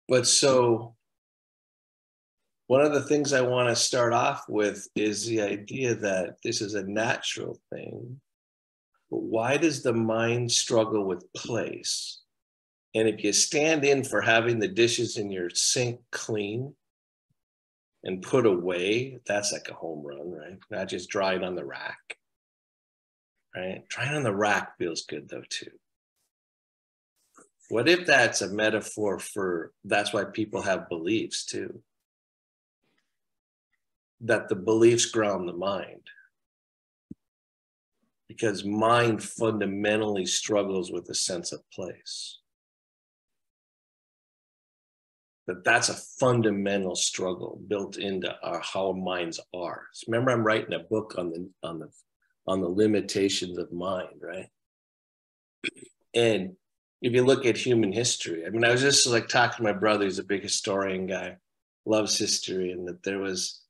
But so one of the things I want to start off with is the idea that this is a natural thing. But why does the mind struggle with place? And if you stand in for having the dishes in your sink clean and put away, that's like a home run, right? Not just drying on the rack, right? Drying on the rack feels good though too. What if that's a metaphor for, that's why people have beliefs too? That the beliefs ground the mind. Because mind fundamentally struggles with a sense of place. That's a fundamental struggle built into how minds are. So remember, I'm writing a book on the limitations of mind, right? And if you look at human history, I mean, I was just like talking to my brother, he's a big historian guy, loves history, and that there was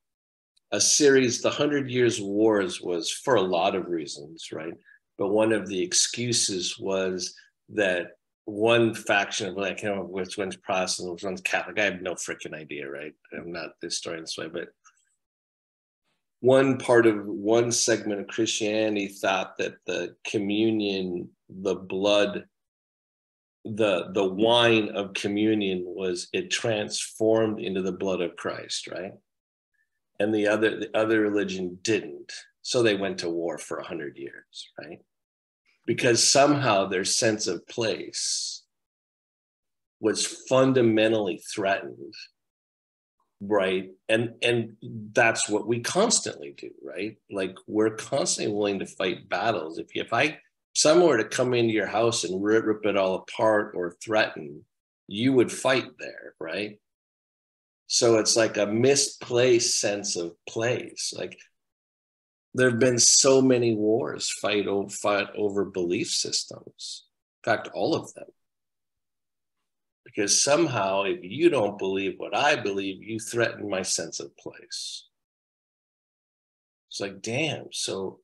a series, the 100 Years' Wars was for a lot of reasons, right? But one of the excuses was that one faction of, like, I can't remember which one's Protestant, which one's Catholic. I have no freaking idea, right? I'm not the historian this way, but one segment of Christianity thought that the communion, the blood, the wine of communion it transformed into the blood of Christ, right? And the other religion didn't. So they went to war for 100 years, right? Because somehow their sense of place was fundamentally threatened, right? And that's what we constantly do, right? Like, we're constantly willing to fight battles. If someone were to come into your house and rip it all apart or threaten, you would fight there, right? So it's like a misplaced sense of place. Like, there have been so many wars fought over belief systems. In fact, all of them. Because somehow, if you don't believe what I believe, you threaten my sense of place. It's like, damn. So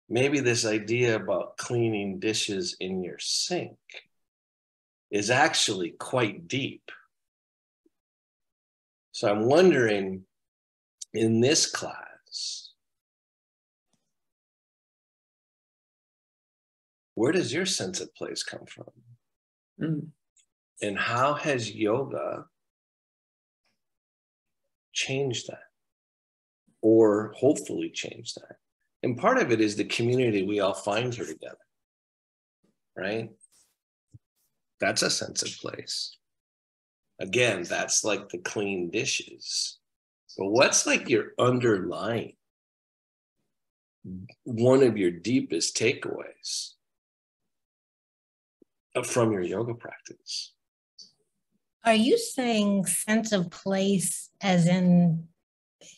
maybe this idea about cleaning dishes in your sink is actually quite deep. So I'm wondering, in this class, where does your sense of place come from? Mm. And how has yoga changed that? Or hopefully changed that? And part of it is the community we all find here together, right? That's a sense of place. Again, that's like the clean dishes. But what's like your underlying, one of your deepest takeaways from your yoga practice? Are you saying sense of place as in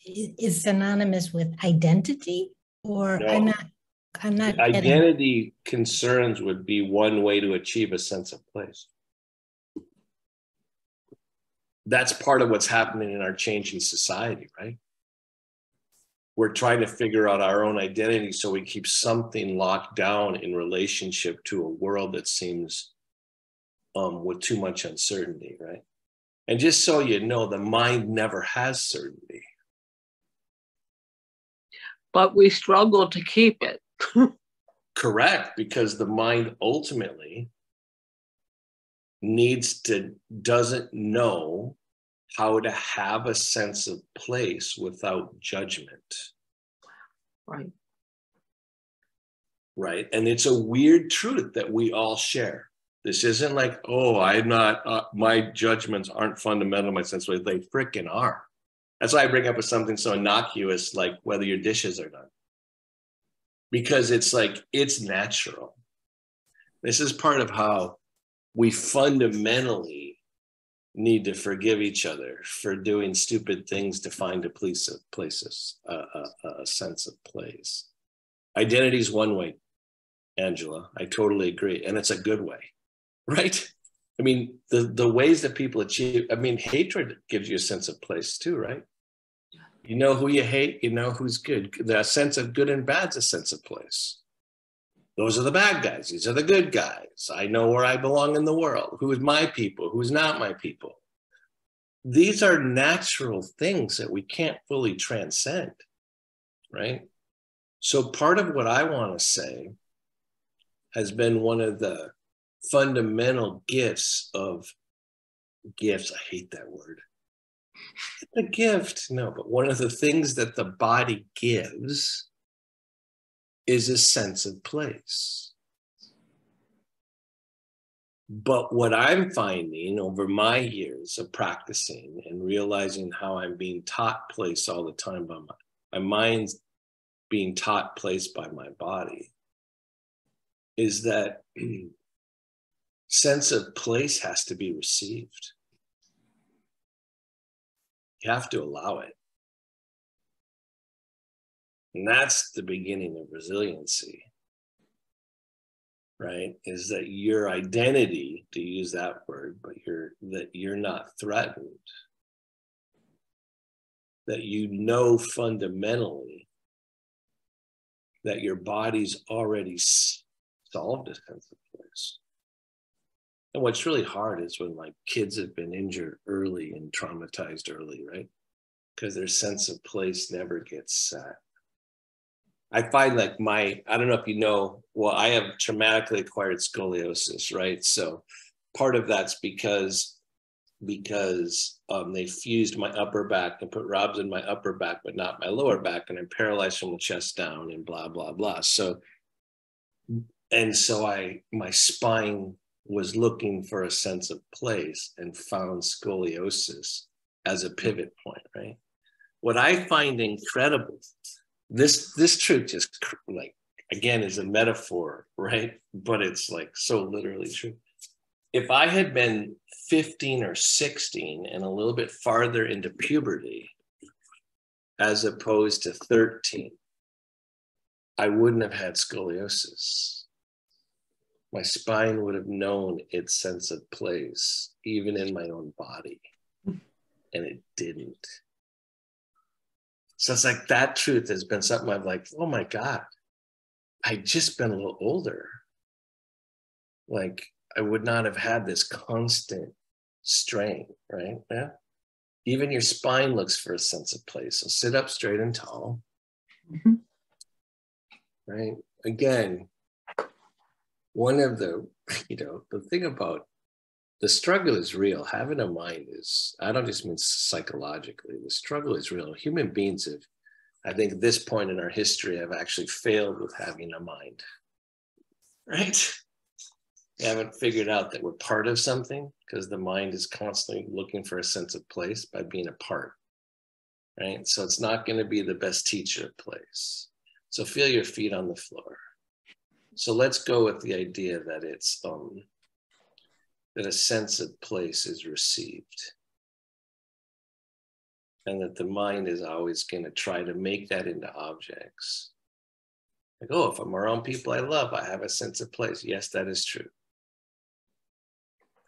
is synonymous with identity? Or no. I'm not identity concerns would be one way to achieve a sense of place. That's part of what's happening in our changing society, right? We're trying to figure out our own identity so we keep something locked down in relationship to a world that seems with too much uncertainty, right? And just so you know, the mind never has certainty. But we struggle to keep it. Correct, because the mind ultimately doesn't know how to have a sense of place without judgment. Right. Right. And it's a weird truth that we all share. This isn't like, oh, I'm not, my judgments aren't fundamental, my sense of place. They freaking are. That's why I bring up with something so innocuous like whether your dishes are done. Because it's like, it's natural. This is part of how we fundamentally need to forgive each other for doing stupid things to find a sense of place. Identity is one way, Angela. I totally agree. And it's a good way, right? I mean, the ways that people achieve, I mean, hatred gives you a sense of place too, right? You know who you hate, you know who's good. The sense of good and bad is a sense of place. Those are the bad guys. These are the good guys. I know where I belong in the world. Who is my people? Who's not my people? these are natural things that we can't fully transcend, right? So part of what I want to say has been one of the fundamental gifts, I hate that word. A gift, no, but one of the things that the body gives is a sense of place. But what I'm finding over my years of practicing and realizing how I'm being taught place all the time by my mind's being taught place by my body, is that sense of place has to be received. You have to allow it. And that's the beginning of resiliency, right? Is that your identity, to use that word, but that you're not threatened. That you know fundamentally that your body's already solved a sense of place. And what's really hard is when like kids have been injured early and traumatized early, right? Because their sense of place never gets set. I find like I don't know if you know, well, I have traumatically acquired scoliosis, right? So part of that's because they fused my upper back and put rods in my upper back, but not my lower back. And I'm paralyzed from the chest down and blah, blah, blah. So my spine was looking for a sense of place and found scoliosis as a pivot point, right? What I find incredible, this truth just like, again, is a metaphor, right? But it's like so literally true. If I had been 15 or 16 and a little bit farther into puberty, as opposed to 13, I wouldn't have had scoliosis. My spine would have known its sense of place, even in my own body, and it didn't. So it's like that truth has been something I'm like, oh my God, I'd just been a little older. Like I would not have had this constant strain, right? Yeah. Even your spine looks for a sense of place. So sit up straight and tall. Mm-hmm. Right? Again, one of the thing about the struggle is real. Having a mind is, I don't just mean psychologically, the struggle is real. Human beings have, I think at this point in our history, have actually failed with having a mind, right? We haven't figured out that we're part of something because the mind is constantly looking for a sense of place by being a part, right? So it's not going to be the best teacher of place. So feel your feet on the floor. So let's go with the idea that it's that a sense of place is received, and that the mind is always going to try to make that into objects. Like, oh, if I'm around people I love, I have a sense of place. Yes, that is true.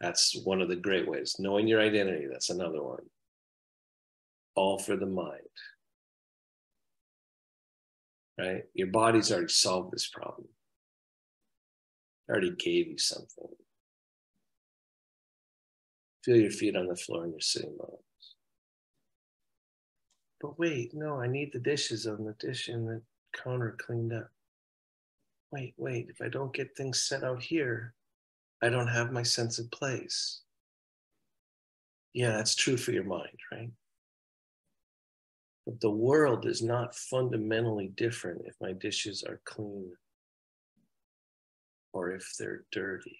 That's one of the great ways. Knowing your identity, that's another one. All for the mind. Right? Your body's already solved this problem. I already gave you something. Feel your feet on the floor in your sitting bones. But wait, no, I need the dishes on the dish in the counter cleaned up. Wait, if I don't get things set out here, I don't have my sense of place. Yeah, that's true for your mind, right? But the world is not fundamentally different if my dishes are clean or if they're dirty.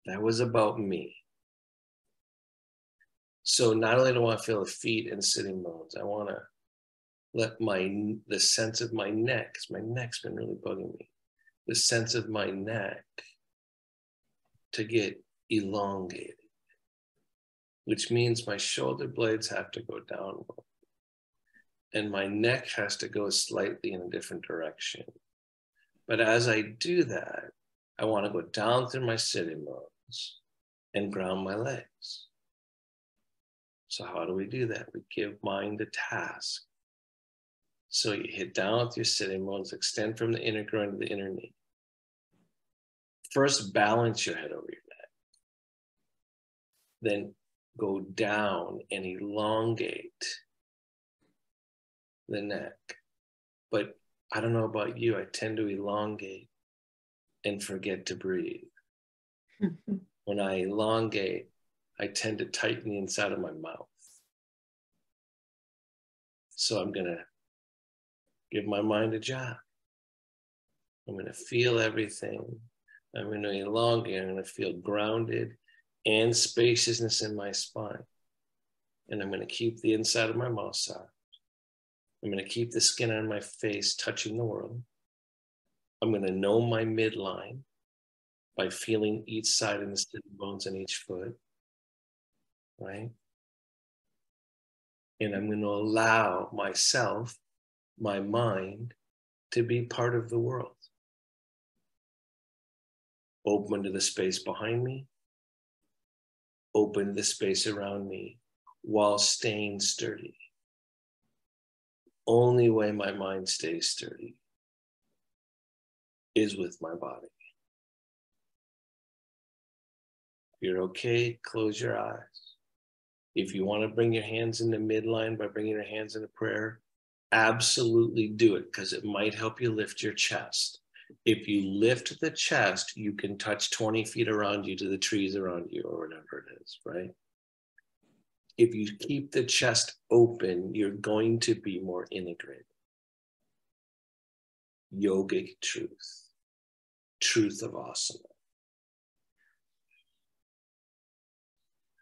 That was about me. So not only do I want to feel the feet and sitting bones, I want to let the sense of my neck, because my neck's been really bugging me, the sense of my neck to get elongated, which means my shoulder blades have to go down and my neck has to go slightly in a different direction. But as I do that, I want to go down through my sitting bones and ground my legs. So how do we do that? We give mind a task. So you hit down with your sitting bones, extend from the inner groin to the inner knee. First, balance your head over your neck. Then go down and elongate the neck. But I don't know about you, I tend to elongate and forget to breathe. When I elongate, I tend to tighten the inside of my mouth. So I'm going to give my mind a job. I'm going to feel everything. I'm going to elongate. I'm going to feel grounded and spaciousness in my spine. And I'm going to keep the inside of my mouth soft. I'm going to keep the skin on my face touching the world. I'm going to know my midline by feeling each side and the skin bones on each foot, right? And I'm going to allow myself, my mind, to be part of the world. Open to the space behind me, open to the space around me, while staying sturdy. Only way my mind stays sturdy is with my body. If you're okay, close your eyes. If you want to bring your hands into midline by bringing your hands into prayer, absolutely do it, because it might help you lift your chest. If you lift the chest, you can touch 20 feet around you to the trees around you or whatever it is, right? If you keep the chest open, you're going to be more integrated. Yogic truth, truth of asana.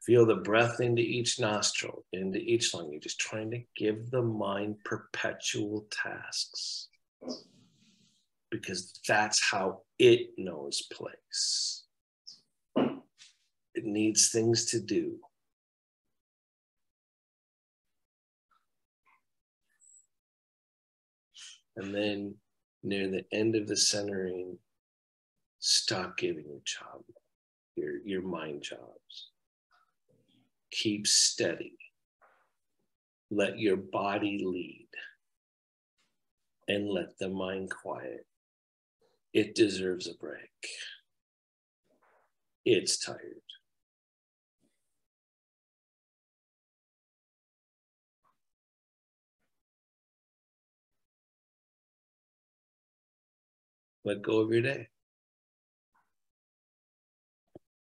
Feel the breath into each nostril, into each lung. You're just trying to give the mind perpetual tasks, because that's how it knows place. It needs things to do. And then near the end of the centering, stop giving your mind jobs. Keep steady. Let your body lead. And let the mind quiet. It deserves a break. It's tired. Let go of your day.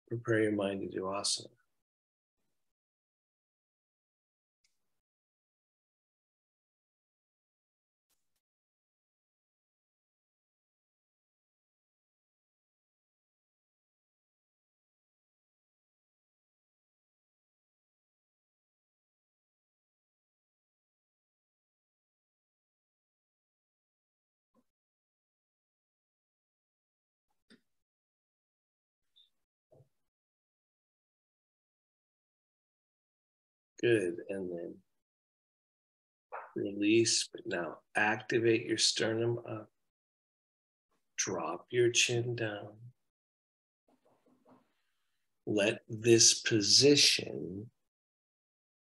Prepare your mind to do asana. Good, and then release, but now activate your sternum up. Drop your chin down. Let this position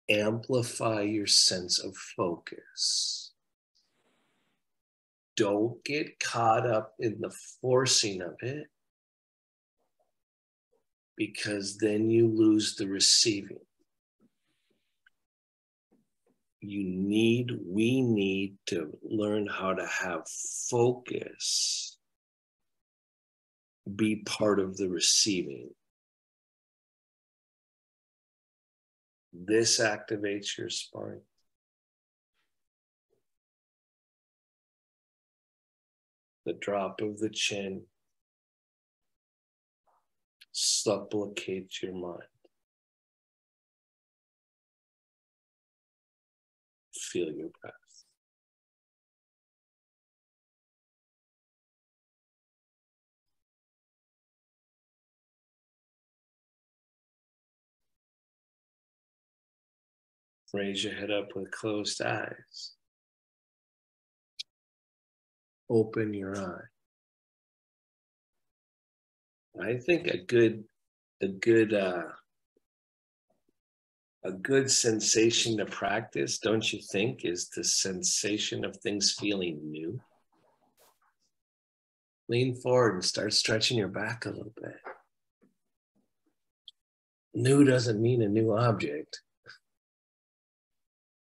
amplify your sense of focus. Don't get caught up in the forcing of it, because then you lose the receiving. We need to learn how to have focus be part of the receiving. This activates your spine. The drop of the chin supplicates your mind. Feel your breath. Raise your head up with closed eyes. Open your eye. I think a good sensation to practice, don't you think, is the sensation of things feeling new? Lean forward and start stretching your back a little bit. New doesn't mean a new object.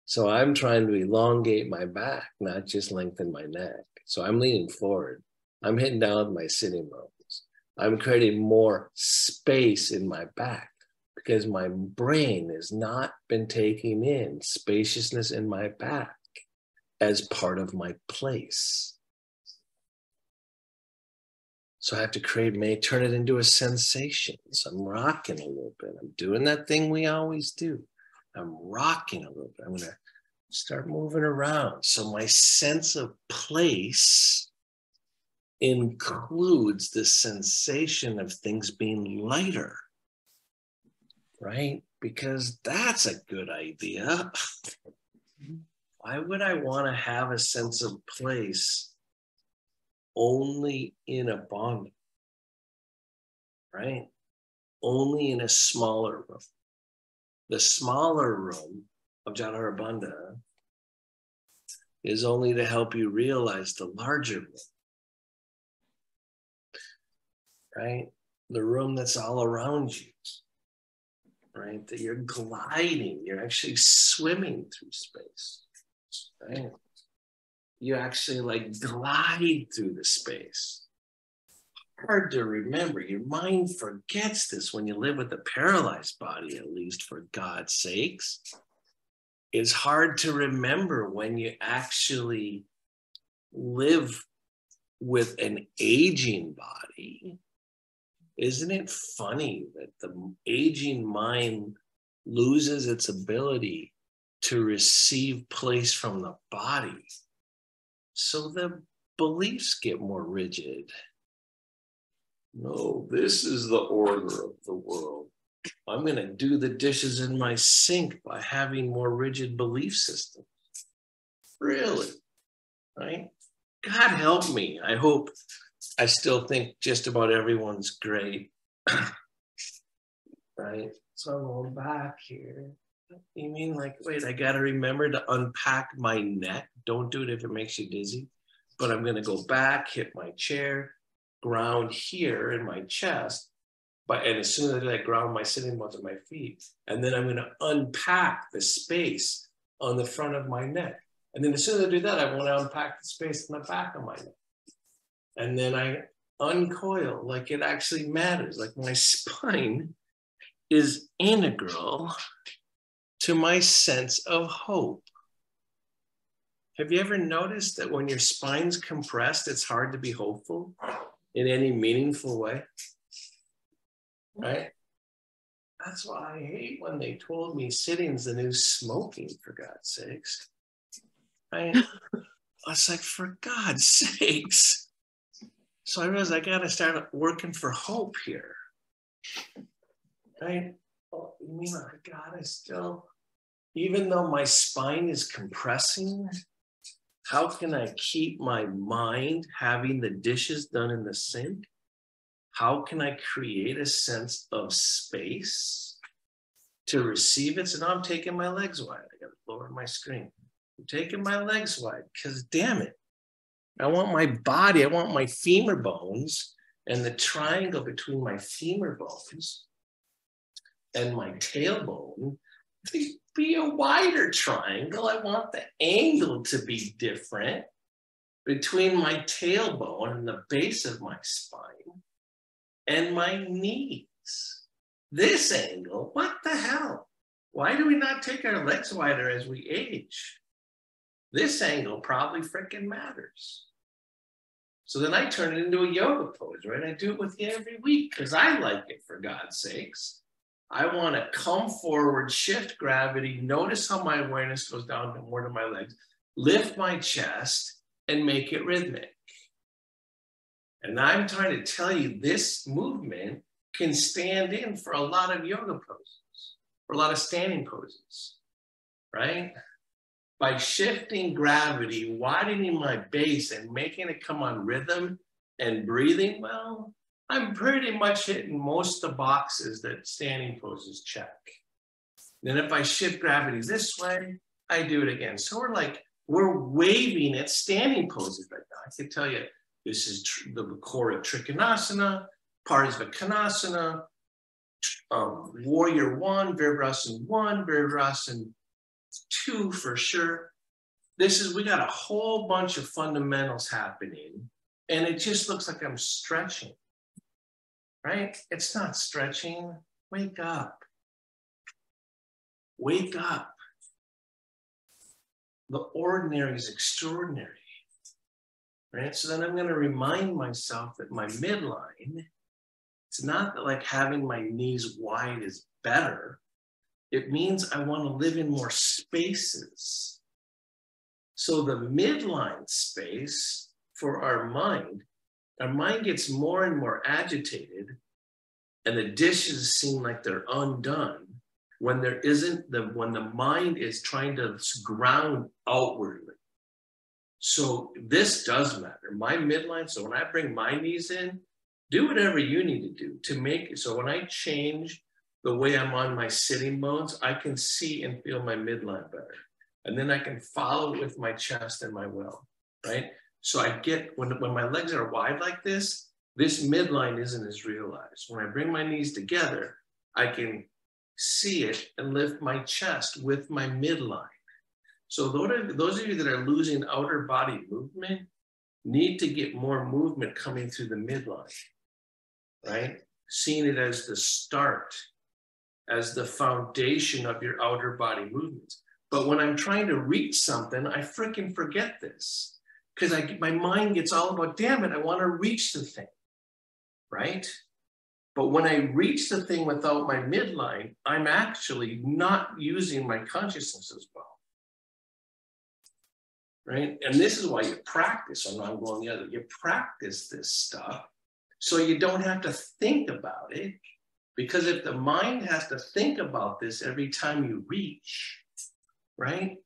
So I'm trying to elongate my back, not just lengthen my neck. So I'm leaning forward. I'm hitting down with my sitting bones. I'm creating more space in my back because my brain has not been taking in spaciousness in my back as part of my place. So I have to turn it into a sensation. So I'm rocking a little bit. I'm doing that thing we always do. I'm rocking a little bit. I'm going to start moving around. So my sense of place includes the sensation of things being lighter, right? Because that's a good idea. Why would I want to have a sense of place only in a bandha, right? Only in a smaller room. The smaller room of Jadhara Bandha is only to help you realize the larger room, right? The room that's all around you, right? That you're gliding, you're actually swimming through space, right? You actually like glide through the space. Hard to remember. Your mind forgets this when you live with a paralyzed body, at least, for God's sakes. It's hard to remember when you actually live with an aging body. Isn't it funny that the aging mind loses its ability to receive place from the body? So the beliefs get more rigid. No, this is the order of the world. I'm going to do the dishes in my sink by having more rigid belief systems. Really? Right? God help me. I hope. I still think just about everyone's great. Right? So I'm going back here. You mean like, wait, I got to remember to unpack my neck. Don't do it if it makes you dizzy. But I'm going to go back, hit my chair, ground here in my chest. And as soon as I do that, ground my sitting bones at my feet. And then I'm going to unpack the space on the front of my neck. And then as soon as I do that, I want to unpack the space in the back of my neck. And then I uncoil like it actually matters. Like my spine is integral to my sense of hope. Have you ever noticed that when your spine's compressed, it's hard to be hopeful in any meaningful way? Right? That's why I hate when they told me sitting's the new smoking, for God's sakes. I was like, for God's sakes. So I realized I got to start working for hope here. Right? Oh, you mean I gotta still, even though my spine is compressing, how can I keep my mind having the dishes done in the sink? How can I create a sense of space to receive it? So now I'm taking my legs wide. I got to lower my screen. I'm taking my legs wide because damn it. I want my body, I want my femur bones and the triangle between my femur bones and my tailbone to be a wider triangle. I want the angle to be different between my tailbone and the base of my spine and my knees. This angle, what the hell? Why do we not take our legs wider as we age? This angle probably freaking matters. So then I turn it into a yoga pose, right? I do it with you every week because I like it, for God's sakes. I want to come forward, shift gravity, notice how my awareness goes down more to my legs, lift my chest, and make it rhythmic. And I'm trying to tell you this movement can stand in for a lot of yoga poses, for a lot of standing poses, right? By shifting gravity, widening my base and making it come on rhythm and breathing well, I'm pretty much hitting most of the boxes that standing poses check. Then if I shift gravity this way, I do it again. So we're waving at standing poses right now. I can tell you, this is the core of Trikonasana, part is Vikkonasana, Warrior 1, Virabhadrasana 1, Virabhadrasana 2 for sure. We got a whole bunch of fundamentals happening, and it just looks like I'm stretching, right? It's not stretching. Wake up. Wake up. The ordinary is extraordinary, right? So then I'm going to remind myself that my midline, it's not that like having my knees wide is better. It means I want to live in more spaces. So the midline space for our mind gets more and more agitated, and the dishes seem like they're undone when when the mind is trying to ground outwardly. So this does matter. My midline, so when I bring my knees in, do whatever you need to do to make it. So when I change the way I'm on my sitting bones, I can see and feel my midline better. And then I can follow with my chest and my will, right? So I get, when my legs are wide like this midline isn't as realized. When I bring my knees together, I can see it and lift my chest with my midline. So those of you that are losing outer body movement need to get more movement coming through the midline, right? Seeing it as the start, as the foundation of your outer body movements. But when I'm trying to reach something, I freaking forget this because my mind gets all about, damn it, I want to reach the thing, right? But when I reach the thing without my midline, I'm actually not using my consciousness as well, right? And this is why you practice. I'm not going the other. You practice this stuff so you don't have to think about it. Because if the mind has to think about this every time you reach, right?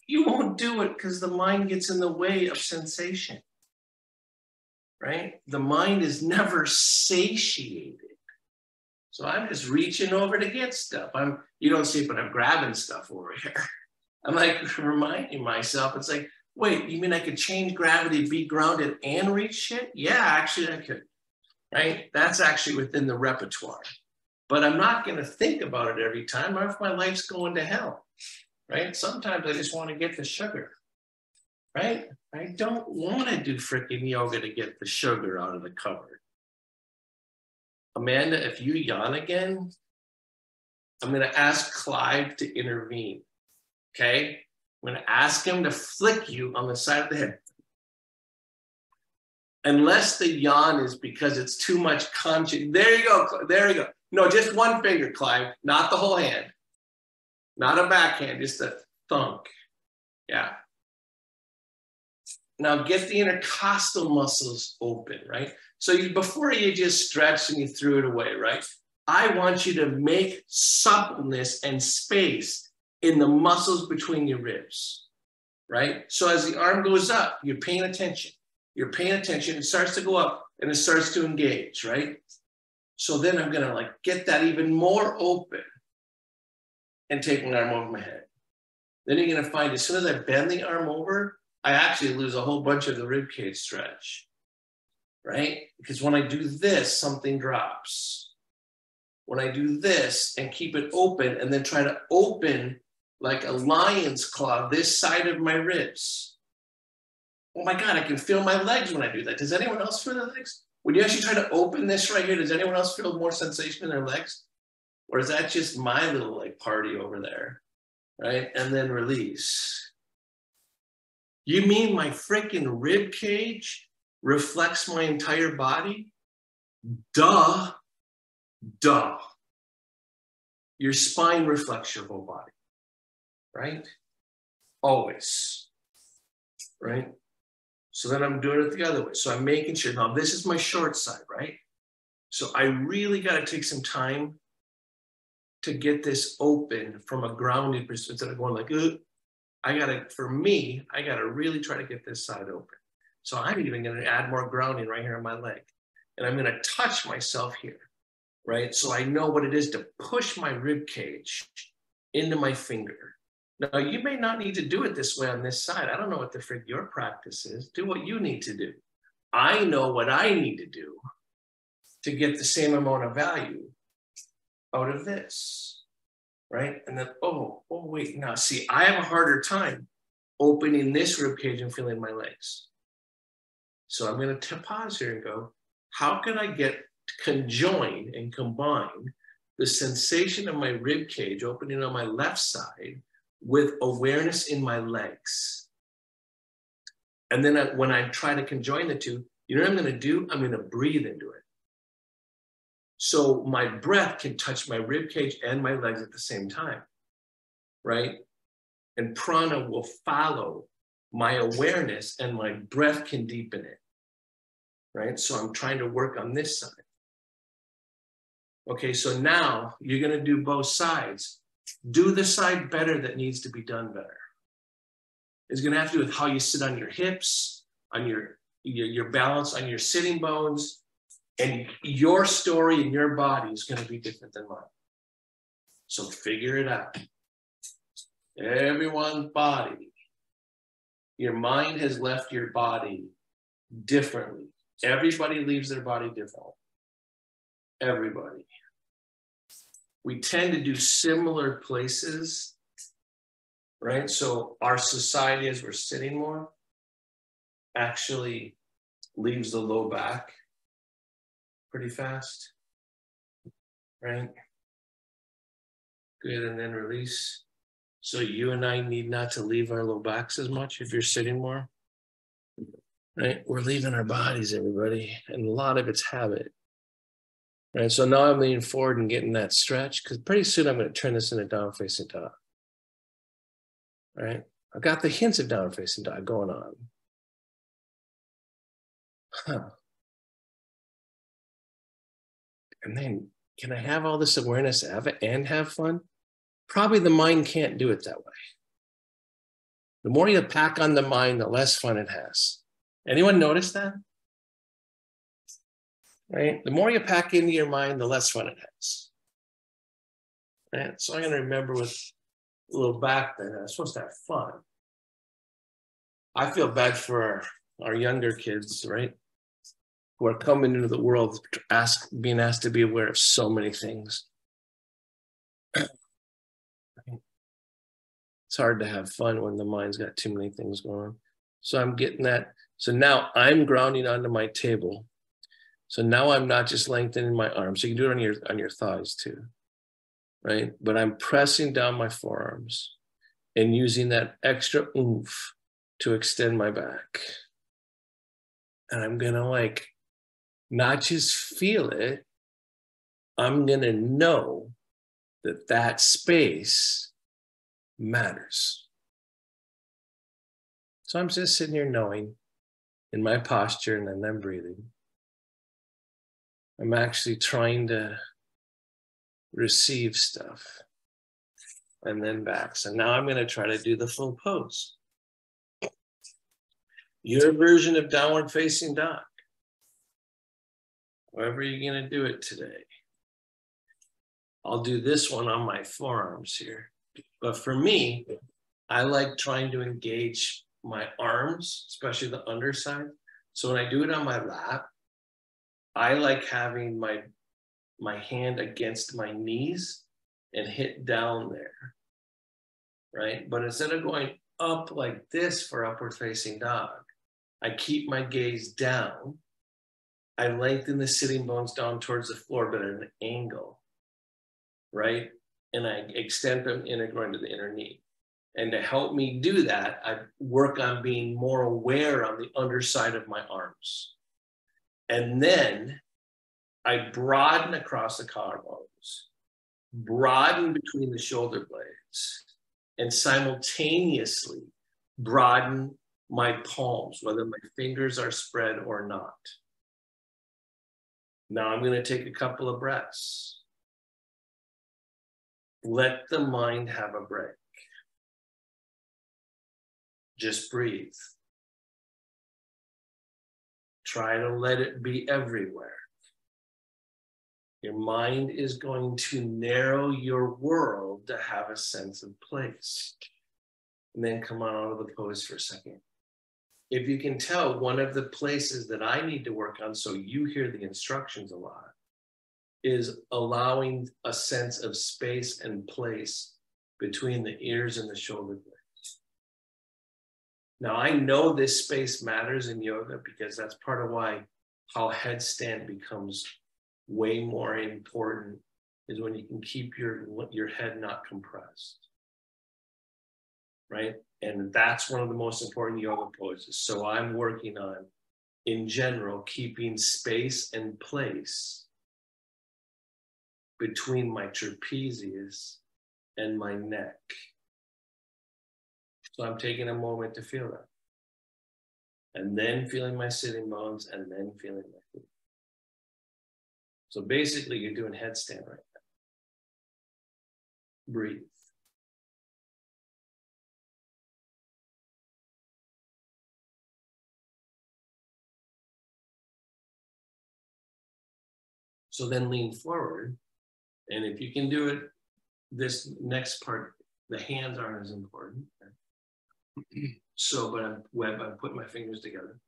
You won't do it because the mind gets in the way of sensation, right? The mind is never satiated. So I'm just reaching over to get stuff. You don't see it, but I'm grabbing stuff over here. I'm like reminding myself, it's like, wait, you mean I could change gravity, be grounded, and reach shit? Yeah, actually I could, right? That's actually within the repertoire. But I'm not going to think about it every time, or if my life's going to hell, right? Sometimes I just want to get the sugar, right? I don't want to do freaking yoga to get the sugar out of the cupboard. Amanda, if you yawn again, I'm going to ask Clive to intervene, okay? I'm going to ask him to flick you on the side of the head. Unless the yawn is because it's too much conscious. There you go, there you go. No, just one finger, Clive, not the whole hand. Not a backhand, just a thunk. Yeah. Now get the intercostal muscles open, right? So before you just stretch and you threw it away, right? I want you to make suppleness and space in the muscles between your ribs, right? So as the arm goes up, you're paying attention. You're paying attention, it starts to go up and it starts to engage, right? So then I'm gonna like get that even more open and take an arm over my head. Then you're gonna find as soon as I bend the arm over, I actually lose a whole bunch of the rib cage stretch, right? Because when I do this, something drops. When I do this and keep it open and then try to open like a lion's claw this side of my ribs. Oh my God, I can feel my legs when I do that. Does anyone else feel their legs? When you actually try to open this right here, does anyone else feel more sensation in their legs? Or is that just my little like party over there, right? And then release. You mean my freaking rib cage reflects my entire body? Duh, duh. Your spine reflects your whole body, right? Always, right? So then I'm doing it the other way. So I'm making sure, now this is my short side, right? So I really got to take some time to get this open from a grounded perspective. Instead of going like, for me, I got to really try to get this side open. So I'm even going to add more grounding right here on my leg. And I'm going to touch myself here, right? So I know what it is to push my rib cage into my finger. Now, you may not need to do it this way on this side. I don't know what the frig your practice is. Do what you need to do. I know what I need to do to get the same amount of value out of this, right? And then, oh, wait, now see, I have a harder time opening this rib cage and feeling my legs. So I'm going to pause here and go, how can I conjoin and combine the sensation of my rib cage opening on my left side with awareness in my legs? And then when I try to conjoin the two, you know what I'm going to do? I'm going to breathe into it. So my breath can touch my rib cage and my legs at the same time, right? And prana will follow my awareness and my breath can deepen it, right? So I'm trying to work on this side. Okay, so now you're going to do both sides. Do the side better that needs to be done better. It's going to have to do with how you sit on your hips, on your balance on your sitting bones, and your story in your body is going to be different than mine. So figure it out. Everyone's body. Your mind has left your body differently. Everybody leaves their body differently. Everybody. We tend to do similar places, right? So our society, as we're sitting more, actually leaves the low back pretty fast, right? Good, and then release. So you and I need not to leave our low backs as much if you're sitting more, right? We're leaving our bodies, everybody, and a lot of it's habit, right? So now I'm leaning forward and getting that stretch, because pretty soon I'm going to turn this into down facing dog, right? I've got the hints of down facing dog going on. And then, can I have all this awareness and have fun? Probably the mind can't do it that way. The more you pack on the mind, the less fun it has. Anyone notice that? Right? The more you pack into your mind, the less fun it has. Right? So I'm going to remember with a little back then, I'm supposed to have fun. I feel bad for our younger kids, right? Who are coming into the world, being asked to be aware of so many things. It's hard to have fun when the mind's got too many things going on. So I'm getting that. So now I'm grounding onto my table. So now I'm not just lengthening my arms. So you can do it on your thighs too, right? But I'm pressing down my forearms and using that extra oomph to extend my back. And I'm gonna not just feel it, I'm gonna know that space matters. So I'm just sitting here knowing in my posture, and then I'm breathing. I'm actually trying to receive stuff and then back. So now I'm going to try to do the full pose. Your version of downward facing dog. However you're going to do it today. I'll do this one on my forearms here. But for me, I like trying to engage my arms, especially the underside. So when I do it on my lap, I like having my hand against my knees and hit down there, right? But instead of going up like this for upward facing dog, I keep my gaze down. I lengthen the sitting bones down towards the floor, but at an angle, right? And I extend them inner groin to the inner knee. And to help me do that, I work on being more aware on the underside of my arms. And then I broaden across the collarbones, broaden between the shoulder blades, and simultaneously broaden my palms, whether my fingers are spread or not. Now I'm going to take a couple of breaths. Let the mind have a break. Just breathe. Try to let it be everywhere. Your mind is going to narrow your world to have a sense of place. And then come on out of the pose for a second. If you can tell, one of the places that I need to work on, so you hear the instructions a lot, is allowing a sense of space and place between the ears and the shoulder blades. Now, I know this space matters in yoga because that's part of why how headstand becomes way more important is when you can keep your head not compressed, right? And that's one of the most important yoga poses. So I'm working on, in general, keeping space and place between my trapezius and my neck. So I'm taking a moment to feel that. And then feeling my sitting bones, and then feeling my feet. So basically, you're doing headstand right now. Breathe. So then lean forward. And if you can do it, this next part, the hands aren't as important. So, but I'm putting my fingers together.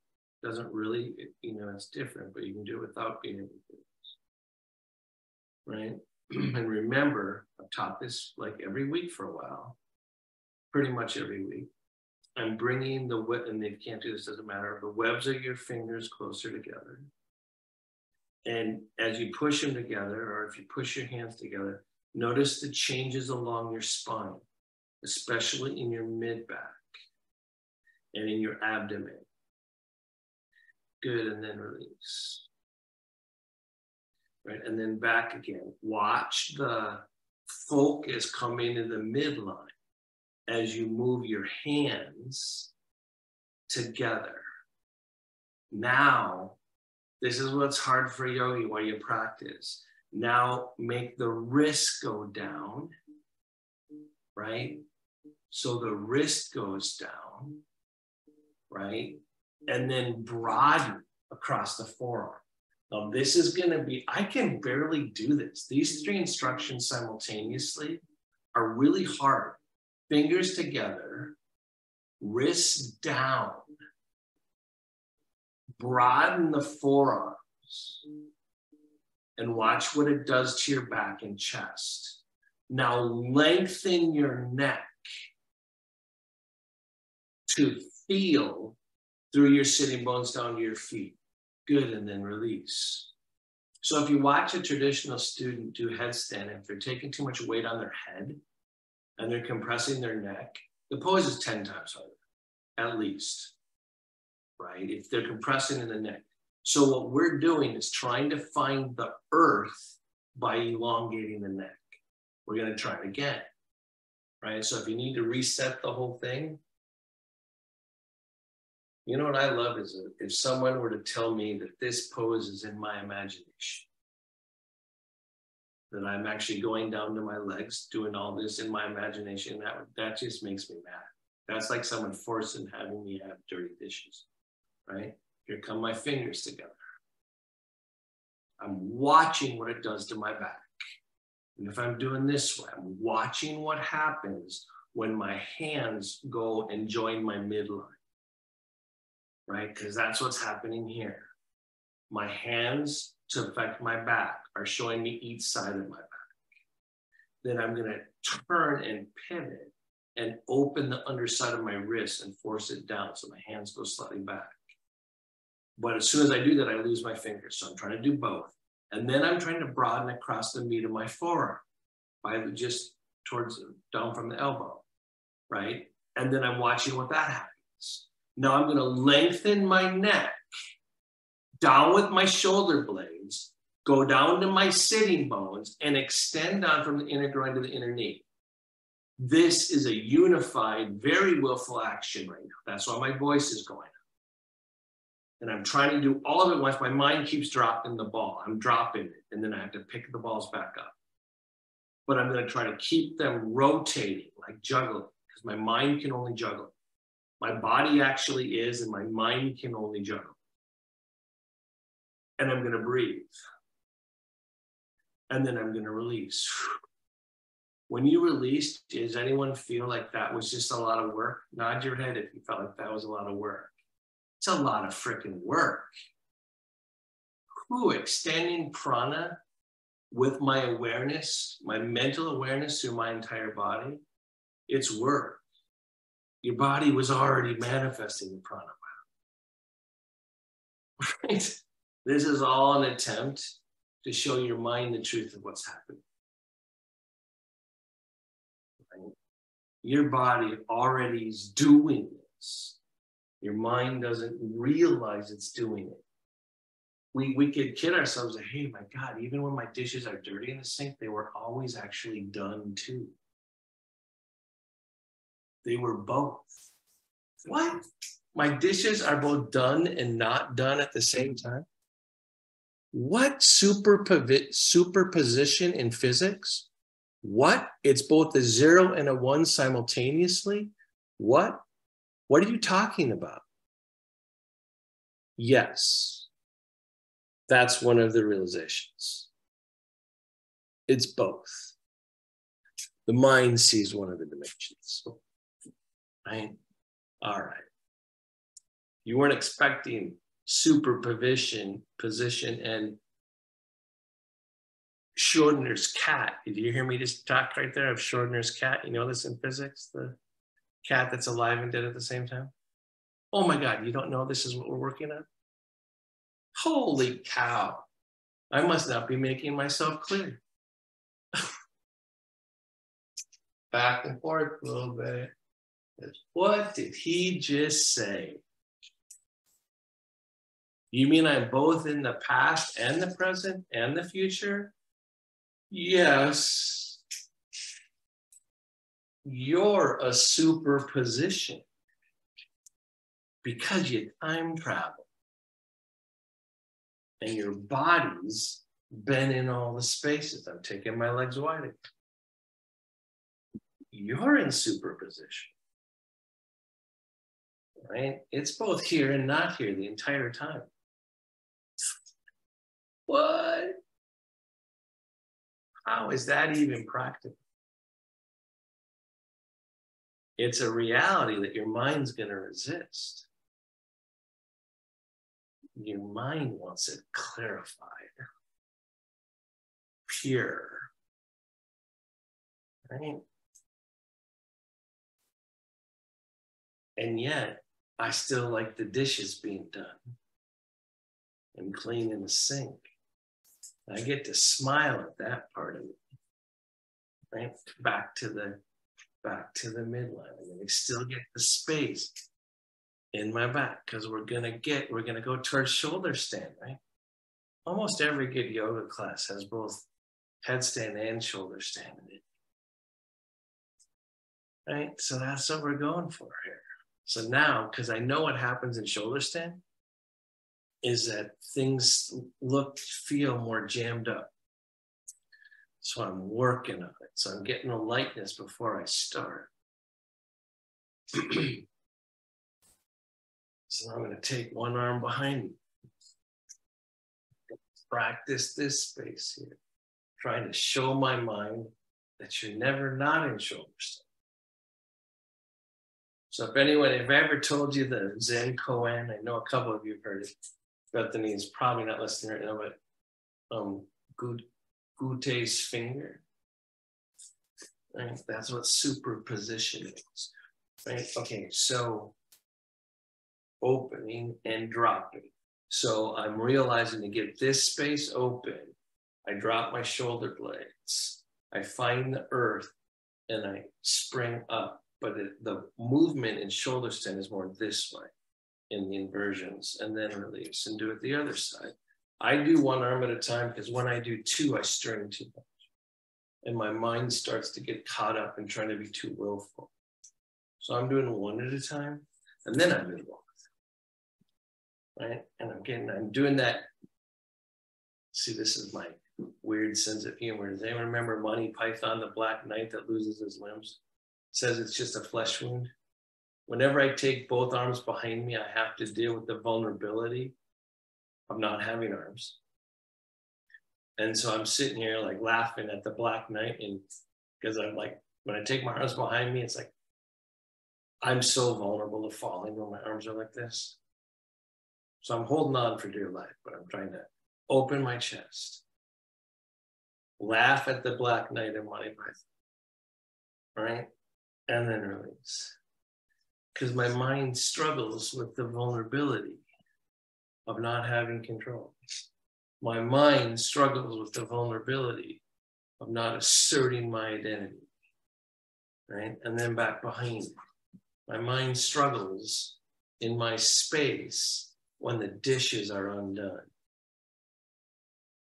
Doesn't really, it's different, but you can do it without being able to do this. Right? And remember, I've taught this like every week for a while, pretty much every week. I'm bringing the web, and if you can't do this, doesn't matter, the webs of your fingers closer together. And as you push them together, or if you push your hands together, notice the changes along your spine, especially in your mid-back and in your abdomen. Good, and then release. Right, and then back again. Watch the focus come into the midline as you move your hands together. Now, this is what's hard for yogi while you practice. Now make the wrist go down, right? So the wrist goes down, right? And then broaden across the forearm. Now this is gonna be, I can barely do this. These three instructions simultaneously are really hard. Fingers together, wrists down, broaden the forearms, and watch what it does to your back and chest. Now lengthen your neck to feel through your sitting bones down to your feet. Good, and then release. So if you watch a traditional student do headstand, if they're taking too much weight on their head and they're compressing their neck, the pose is 10 times harder, at least, right? If they're compressing in the neck. So what we're doing is trying to find the earth by elongating the neck. We're gonna try it again, right? So if you need to reset the whole thing, you know what I love is if someone were to tell me that this pose is in my imagination, that I'm actually going down to my legs, doing all this in my imagination, that just makes me mad. That's like someone forcing having me have dirty dishes, right? Here come my fingers together. I'm watching what it does to my back. And if I'm doing this way, I'm watching what happens when my hands go and join my midline. Right? Because that's what's happening here. My hands, to affect my back, are showing me each side of my back. Then I'm going to turn and pivot and open the underside of my wrist and force it down so my hands go slightly back. But as soon as I do that, I lose my fingers. So I'm trying to do both. And then I'm trying to broaden across the meat of my forearm by just towards down from the elbow, right? And then I'm watching what that happens. Now I'm going to lengthen my neck down with my shoulder blades, go down to my sitting bones, and extend down from the inner groin to the inner knee. This is a unified, very willful action right now. That's why my voice is going up. And I'm trying to do all of it once. My mind keeps dropping the ball. I'm dropping it, and then I have to pick the balls back up. But I'm going to try to keep them rotating, like juggling, because my mind can only juggle. My body actually is, and my mind can only juggle. And I'm going to breathe. And then I'm going to release. When you release, does anyone feel like that was just a lot of work? Nod your head if you felt like that was a lot of work. It's a lot of freaking work. Extending prana with my awareness, my mental awareness through my entire body, it's work. Your body was already manifesting the pranamaya. Right? This is all an attempt to show your mind the truth of what's happening. Right? Your body already is doing this. Your mind doesn't realize it's doing it. We could kid ourselves that, hey, my God, even when my dishes are dirty in the sink, they were always actually done too. They were both. What? My dishes are both done and not done at the same time? What superposition in physics? What? It's both a 0 and a 1 simultaneously? What? What are you talking about? Yes, that's one of the realizations. It's both. The mind sees one of the dimensions. Right? All right. You weren't expecting superposition and Schrödinger's cat. Did you hear me just talk right there of Schrödinger's cat? You know this in physics? The cat that's alive and dead at the same time? Oh my God, you don't know this is what we're working on? Holy cow. I must not be making myself clear. Back and forth a little bit. What did he just say? You mean I'm both in the past and the present and the future? Yes. You're a superposition because you time travel. And your body's been in all the spaces. I'm taking my legs wide. You're in superposition. Right? It's both here and not here the entire time. What? How is that even practical? It's a reality that your mind's going to resist. Your mind wants it clarified, pure. Right? And yet, I still like the dishes being done and clean in the sink. I get to smile at that part of it. Right? Back to the midline. And I still get the space in my back because we're gonna go towards shoulder stand, right? Almost every good yoga class has both headstand and shoulder stand in it. Right? So that's what we're going for here. So now, because I know what happens in shoulder stand, is that things feel more jammed up. So I'm working on it. So I'm getting a lightness before I start. So I'm going to take one arm behind me. Practice this space here. Trying to show my mind that you're never not in shoulder stand. So if I ever told you the Zen koan, I know a couple of you have heard it. Bethany is probably not listening right now, but Gute's finger, right? That's what superposition is, right? Okay, so opening and dropping. So I'm realizing to get this space open, I drop my shoulder blades, I find the earth, and I spring up. But the movement in shoulder stand is more this way in the inversions, and then release and do it the other side. I do one arm at a time because when I do two, I strain too much. And my mind starts to get caught up in trying to be too willful. So I'm doing one at a time, and then I'm doing one. Right? And I'm doing that. See, this is my weird sense of humor. Does anyone remember Monty Python, the Black Knight that loses his limbs? Says it's just a flesh wound. Whenever I take both arms behind me, I have to deal with the vulnerability of not having arms. And so I'm sitting here like laughing at the Black Knight, and because I'm like, when I take my arms behind me, it's like, I'm so vulnerable to falling when my arms are like this. So I'm holding on for dear life, but I'm trying to open my chest laugh at the black night in my life, right? And then release. Because my mind struggles with the vulnerability of not having control. My mind struggles with the vulnerability of not asserting my identity, right? And then back behind me. My mind struggles in my space when the dishes are undone,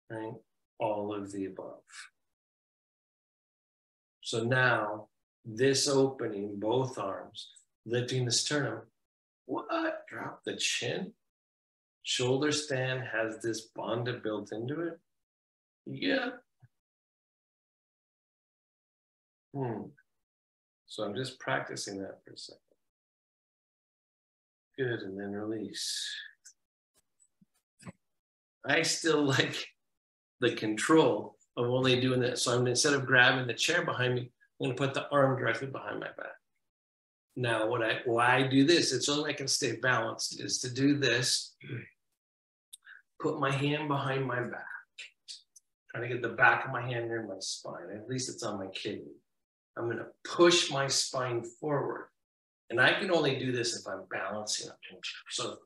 right? All of the above. So now, this opening, both arms, lifting the sternum, what? Drop the chin. Shoulder stand has this bonded built into it. Yeah. So I'm just practicing that for a second. Good, and then release. I still like the control of only doing that. So I'm, instead of grabbing the chair behind me, I'm gonna put the arm directly behind my back. Now, why I do this, it's only I can stay balanced, is to do this, put my hand behind my back, trying to get the back of my hand near my spine. At least it's on my kidney. I'm gonna push my spine forward. And I can only do this if I'm balancing up. So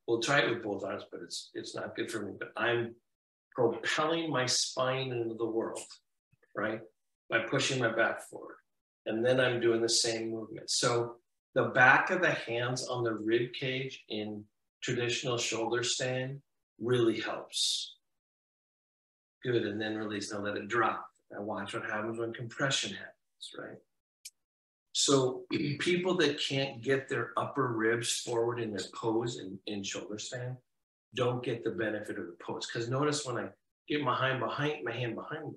we'll try it with both arms, but it's not good for me. But I'm propelling my spine into the world, right? By pushing my back forward. And then I'm doing the same movement. So the back of the hands on the rib cage in traditional shoulder stand really helps. Good, and then release. Now let it drop. Now watch what happens when compression happens, right? So people that can't get their upper ribs forward in their pose in shoulder stand don't get the benefit of the pose. Because notice when I get my hand behind me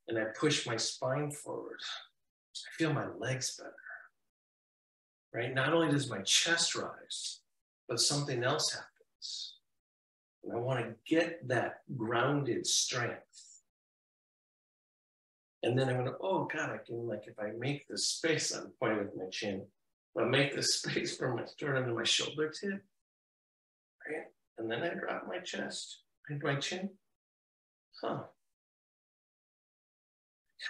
and I push my spine forward, I feel my legs better, right? Not only does my chest rise, but something else happens. And I want to get that grounded strength. And then I'm going to, oh God, I can, like, if I make the space, I'm pointing with my chin, if I make the space from my sternum to my shoulder tip, right? And then I drop my chest into my chin. I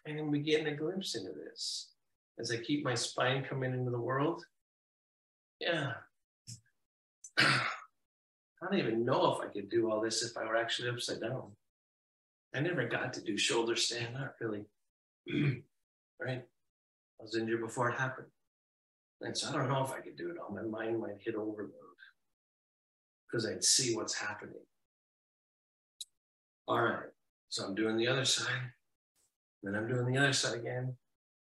can be getting a glimpse into this as I keep my spine coming into the world. Yeah. I don't even know if I could do all this if I were actually upside down. I never got to do shoulder stand, not really. Right? I was injured before it happened. And so I don't know if I could do it all. My mind might hit overload because I'd see what's happening. All right. So I'm doing the other side. Then I'm doing the other side again.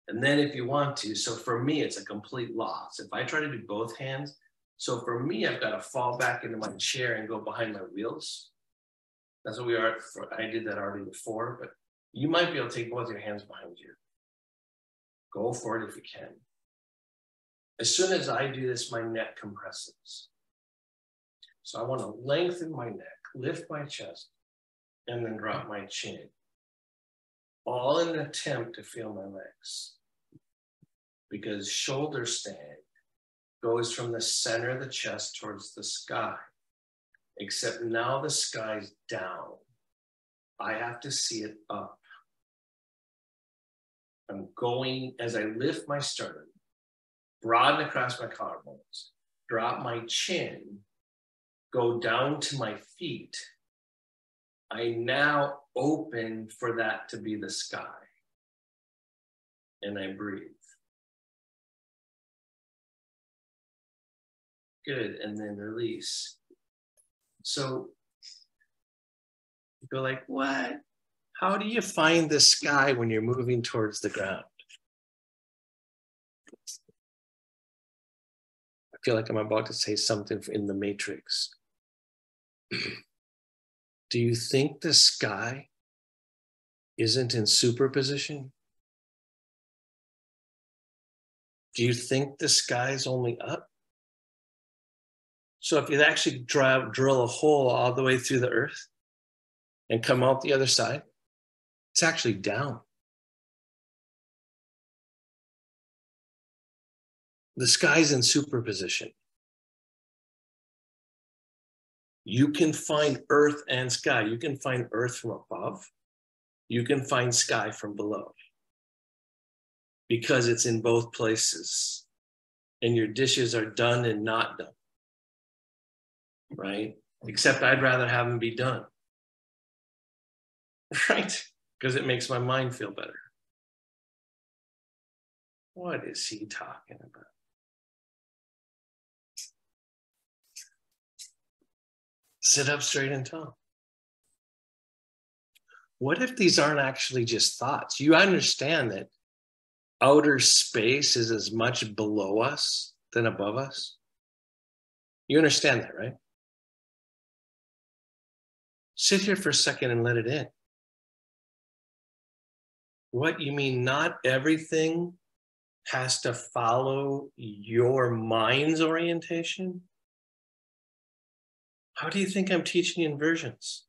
And then if you want to, so for me, it's a complete loss. If I try to do both hands, so for me, I've got to fall back into my chair and go behind my wheels. That's what we are. I did that already before, but you might be able to take both your hands behind you. Go for it if you can. As soon as I do this, my neck compresses. So I want to lengthen my neck, lift my chest, and then drop my chin. All in an attempt to feel my legs. Because shoulder stand goes from the center of the chest towards the sky. Except now the sky's down. I have to see it up. I'm going, as I lift my sternum, broaden across my collarbones, drop my chin, go down to my feet. I now open for that to be the sky. And I breathe. Good, and then release. So you go like, what? How do you find the sky when you're moving towards the ground? I feel like I'm about to say something in the Matrix. Do you think the sky isn't in superposition? Do you think the sky's only up? So if you actually drill a hole all the way through the earth and come out the other side, it's actually down. The sky's in superposition. You can find earth and sky. You can find earth from above. you can find sky from below, because it's in both places, and your dishes are done and not done, right? Except I'd rather have them be done, right? Because it makes my mind feel better. What is he talking about? Sit up straight and tall. What if these aren't actually just thoughts? You understand that outer space is as much below us than above us? You understand that, right? Sit here for a second and let it in. What, you mean not everything has to follow your mind's orientation? How do you think I'm teaching inversions?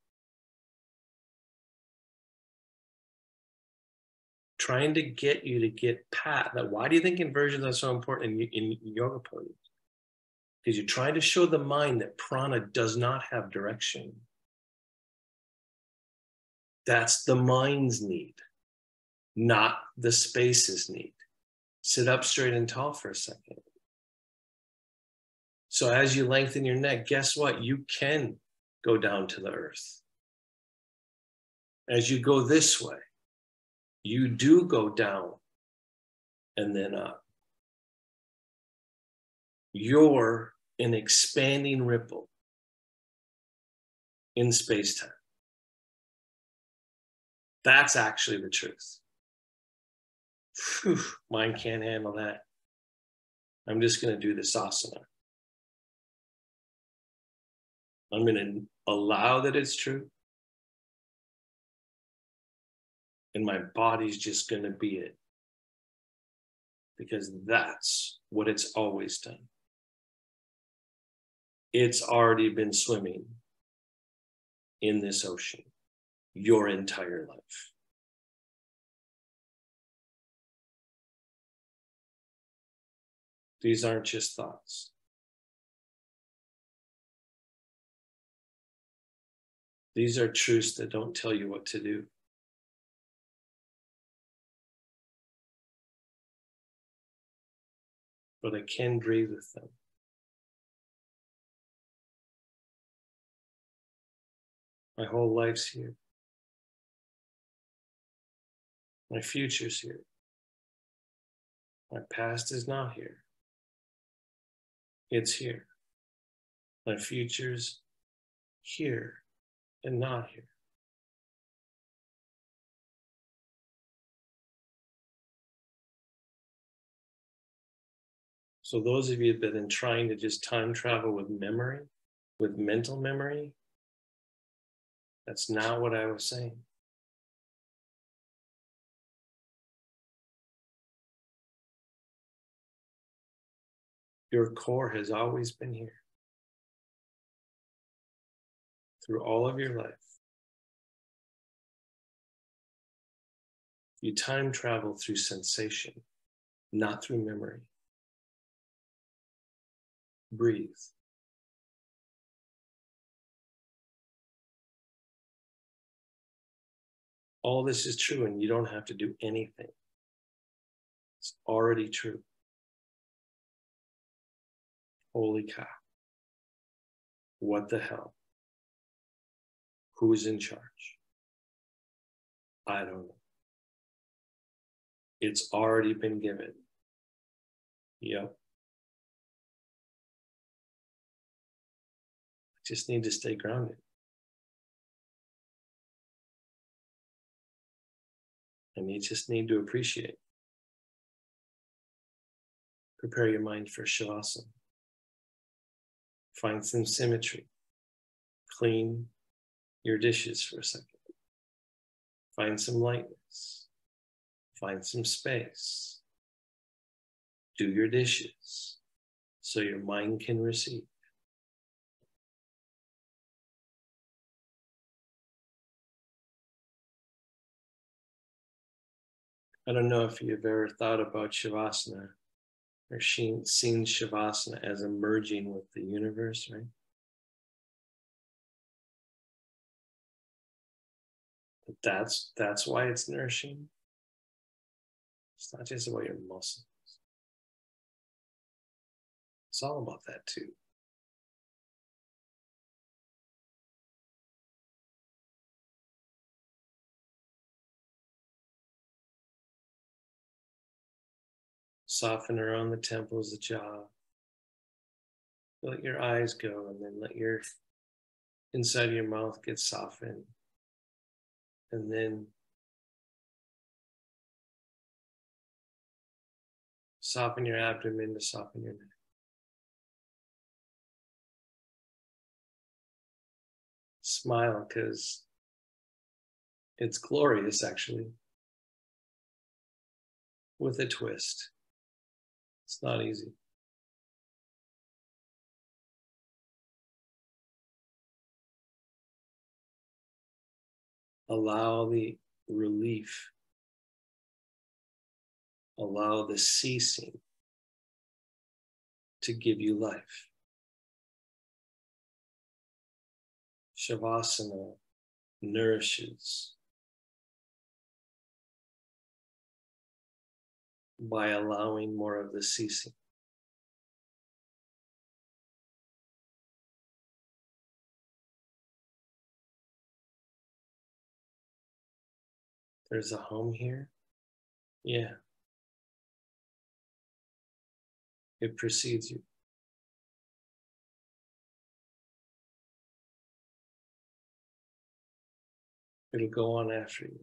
Trying to get you to get past that. Why do you think inversions are so important in yoga poses? Because you're trying to show the mind that prana does not have direction. That's the mind's need, not the space's need. Sit up straight and tall for a second. So as you lengthen your neck, guess what? You can go down to the earth. As you go this way, you do go down and then up. You're an expanding ripple in space-time. That's actually the truth. Whew, mind can't handle that. I'm just going to do this asana. I'm going to allow that it's true. And my body's just going to be it. Because that's what it's always done. It's already been swimming in this ocean your entire life. These aren't just thoughts. These are truths that don't tell you what to do. But I can breathe with them. My whole life's here. My future's here. My past is not here. It's here. My future's here and not here. So those of you that have been trying to just time travel with memory, with mental memory, that's not what I was saying. Your core has always been here. Through all of your life. You time travel through sensation, not through memory. Breathe. All this is true and you don't have to do anything. It's already true. Holy cow. What the hell? Who's in charge? I don't know. It's already been given. Yep. I just need to stay grounded. And you just need to appreciate. Prepare your mind for Shavasana. Find some symmetry. Clean your dishes for a second. Find some lightness. Find some space. Do your dishes so your mind can receive. I don't know if you've ever thought about Shavasana or seen Shavasana as emerging with the universe, right? That's why it's nourishing. It's not just about your muscles. It's all about that too. Soften around the temples, the jaw. Let your eyes go, and then let your inside of your mouth get softened. And then soften your abdomen to soften your neck. Smile, because it's glorious, actually, with a twist. It's not easy. Allow the relief. Allow the ceasing to give you life. Shavasana nourishes by allowing more of the ceasing. There's a home here. Yeah. It precedes you. It'll go on after you.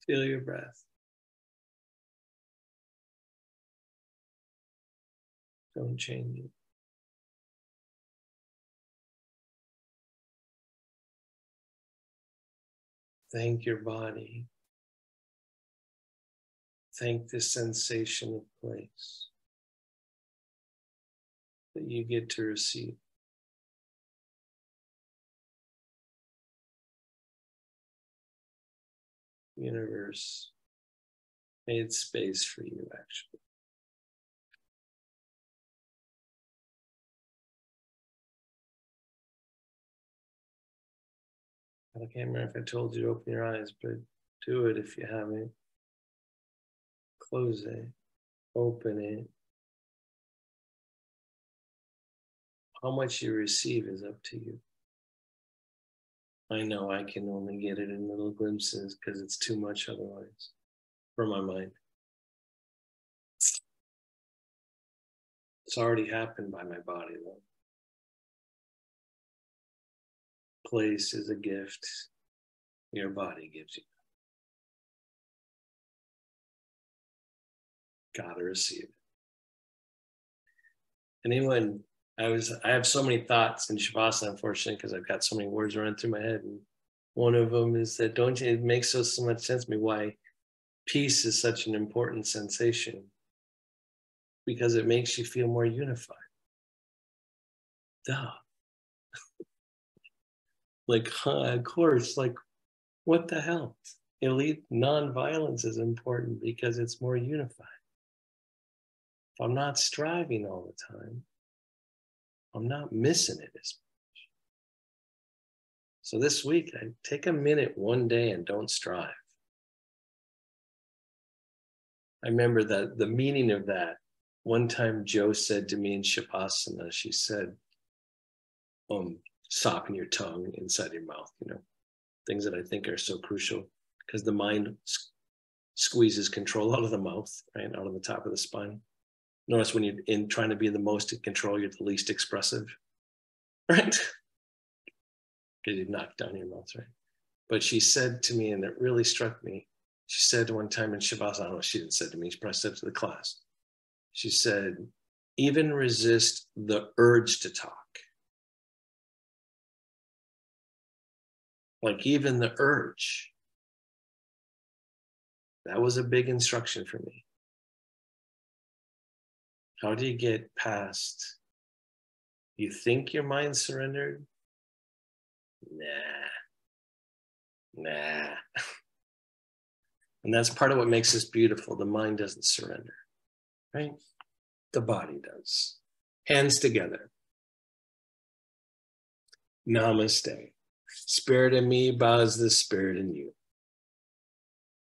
Feel your breath. Don't change it. Thank your body. Thank this sensation of place that you get to receive. The universe made space for you, actually. I can't remember if I told you to open your eyes, but do it if you haven't. Close it. Open it. How much you receive is up to you. I know I can only get it in little glimpses because it's too much otherwise for my mind. It's already happened by my body, though. Place is a gift your body gives you. Gotta receive it. Anyone, I have so many thoughts in Shavasana, unfortunately, because I've got so many words running through my head. And one of them is that it makes so much sense to me why peace is such an important sensation, because it makes you feel more unified. Duh. Like, of course, like, what the hell? Elite nonviolence is important because it's more unified. if I'm not striving all the time, I'm not missing it as much. So this week, I take a minute one day and don't strive. I remember that the meaning of that. One time Jo said to me in Shavasana, she said, soften your tongue inside your mouth, things that I think are so crucial because the mind squeezes control out of the mouth, right, out of the top of the spine. Notice when you're trying to be the most in control, you're the least expressive, right? Because you've knocked down your mouth, right? But she said to me, and it really struck me, she said one time in Shavasana, I don't know what she didn't say to me, she probably said to the class, she said, even resist the urge to talk. Like even the urge. That was a big instruction for me. How do you get past, you think your mind surrendered? Nah. And that's part of what makes this beautiful. The mind doesn't surrender, right? The body does. Hands together. Namaste. Spirit in me bows the spirit in you.